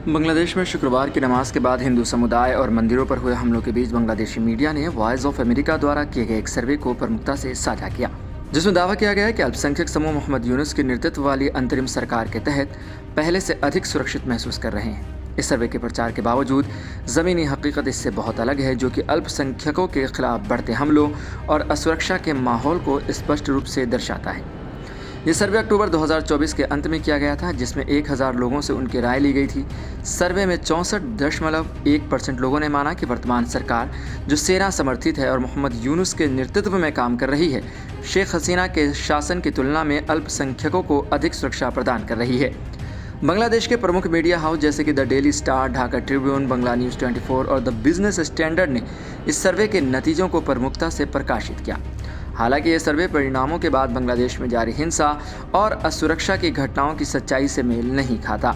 बांग्लादेश में शुक्रवार की नमाज के बाद हिंदू समुदाय और मंदिरों पर हुए हमलों के बीच बांग्लादेशी मीडिया ने वॉइस ऑफ अमेरिका द्वारा किए गए एक सर्वे को प्रमुखता से साझा किया, जिसमें दावा किया गया है कि अल्पसंख्यक समूह मोहम्मद यूनुस के नेतृत्व वाली अंतरिम सरकार के तहत पहले से अधिक सुरक्षित महसूस कर रहे हैं। इस सर्वे के प्रचार के बावजूद ज़मीनी हकीकत इससे बहुत अलग है, जो कि अल्पसंख्यकों के खिलाफ बढ़ते हमलों और असुरक्षा के माहौल को स्पष्ट रूप से दर्शाता है। ये सर्वे अक्टूबर 2024 के अंत में किया गया था, जिसमें 1000 लोगों से उनकी राय ली गई थी। सर्वे में 64.1% लोगों ने माना कि वर्तमान सरकार, जो सेना समर्थित है और मोहम्मद यूनुस के नेतृत्व में काम कर रही है, शेख हसीना के शासन की तुलना में अल्पसंख्यकों को अधिक सुरक्षा प्रदान कर रही है। बांग्लादेश के प्रमुख मीडिया हाउस जैसे कि the daily star, Dhaka Tribune, Bangla news 24 और द बिजनेस स्टैंडर्ड ने इस सर्वे के नतीजों को प्रमुखता से प्रकाशित किया। हालांकि ये सर्वे परिणामों के बाद बांग्लादेश में जारी हिंसा और असुरक्षा की घटनाओं की सच्चाई से मेल नहीं खाता।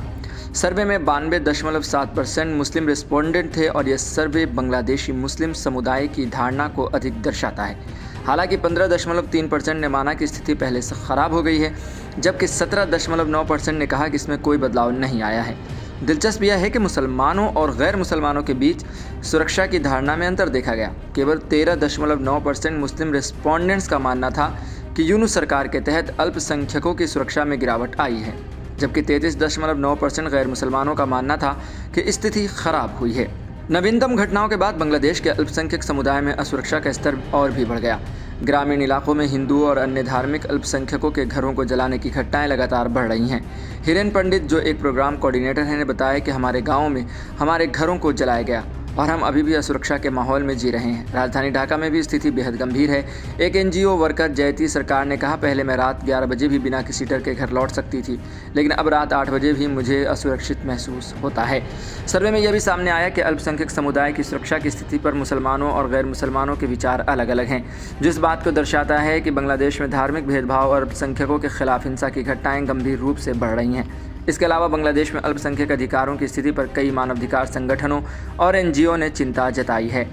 सर्वे में 92.7% मुस्लिम रिस्पोंडेंट थे और यह सर्वे बांग्लादेशी मुस्लिम समुदाय की धारणा को अधिक दर्शाता है। हालांकि 15.3% ने माना कि स्थिति पहले से खराब हो गई है, जबकि 17.9% ने कहा कि इसमें कोई बदलाव नहीं आया है। दिलचस्प यह है कि मुसलमानों और गैर मुसलमानों के बीच सुरक्षा की धारणा में अंतर देखा गया। केवल 13.9% मुस्लिम रिस्पोंडेंट्स का मानना था कि यूनुस सरकार के तहत अल्पसंख्यकों की सुरक्षा में गिरावट आई है, जबकि 33.9% गैर मुसलमानों का मानना था कि स्थिति खराब हुई है। नवीनतम घटनाओं के बाद बांग्लादेश के अल्पसंख्यक समुदाय में असुरक्षा का स्तर और भी बढ़ गया। ग्रामीण इलाकों में हिंदू और अन्य धार्मिक अल्पसंख्यकों के घरों को जलाने की घटनाएं लगातार बढ़ रही हैं। हिरेन पंडित, जो एक प्रोग्राम कोऑर्डिनेटर हैं, ने बताया कि हमारे गाँव में हमारे घरों को जलाया गया और हम अभी भी असुरक्षा के माहौल में जी रहे हैं। राजधानी ढाका में भी स्थिति बेहद गंभीर है। एक एनजीओ वर्कर जयती सरकार ने कहा, पहले मैं रात 11 बजे भी बिना किसी डर के घर लौट सकती थी, लेकिन अब रात 8 बजे भी मुझे असुरक्षित महसूस होता है। सर्वे में यह भी सामने आया कि अल्पसंख्यक समुदाय की सुरक्षा की स्थिति पर मुसलमानों और गैर मुसलमानों के विचार अलग अलग हैं, जो इस बात को दर्शाता है कि बांग्लादेश में धार्मिक भेदभाव और अल्पसंख्यकों के खिलाफ हिंसा की घटनाएं गंभीर रूप से बढ़ रही हैं। इसके अलावा बांग्लादेश में अल्पसंख्यक अधिकारों की स्थिति पर कई मानवाधिकार संगठनों और एनजीओ ने चिंता जताई है।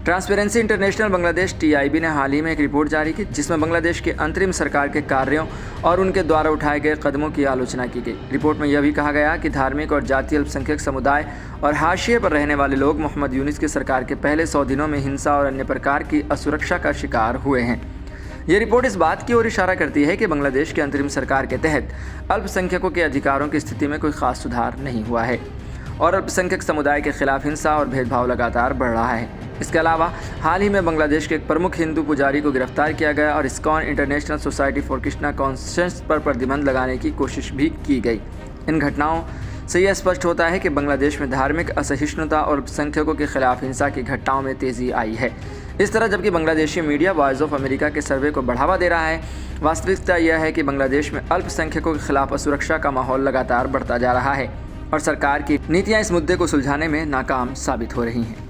ट्रांसपेरेंसी इंटरनेशनल बांग्लादेश (TIB) ने हाल ही में एक रिपोर्ट जारी की, जिसमें बांग्लादेश के अंतरिम सरकार के कार्यों और उनके द्वारा उठाए गए कदमों की आलोचना की गई। रिपोर्ट में यह भी कहा गया कि धार्मिक और जातीय अल्पसंख्यक समुदाय और हाशिए पर रहने वाले लोग मोहम्मद यूनुस की सरकार के पहले 100 दिनों में हिंसा और अन्य प्रकार की असुरक्षा का शिकार हुए हैं। ये रिपोर्ट इस बात की ओर इशारा करती है कि बांग्लादेश की अंतरिम सरकार के तहत अल्पसंख्यकों के अधिकारों की स्थिति में कोई खास सुधार नहीं हुआ है और अल्पसंख्यक समुदाय के खिलाफ हिंसा और भेदभाव लगातार बढ़ रहा है। इसके अलावा हाल ही में बांग्लादेश के एक प्रमुख हिंदू पुजारी को गिरफ्तार किया गया और ISKCON international society for Krishna conscious पर प्रतिबंध लगाने की कोशिश भी की गई। इन घटनाओं से यह स्पष्ट होता है कि बांग्लादेश में धार्मिक असहिष्णुता और अल्पसंख्यकों के खिलाफ हिंसा की घटनाओं में तेज़ी आई है। इस तरह जबकि Bangladeshi media voice of America के सर्वे को बढ़ावा दे रहा है, वास्तविकता यह है कि बांग्लादेश में अल्पसंख्यकों के खिलाफ असुरक्षा का माहौल लगातार बढ़ता जा रहा है और सरकार की नीतियां इस मुद्दे को सुलझाने में नाकाम साबित हो रही हैं।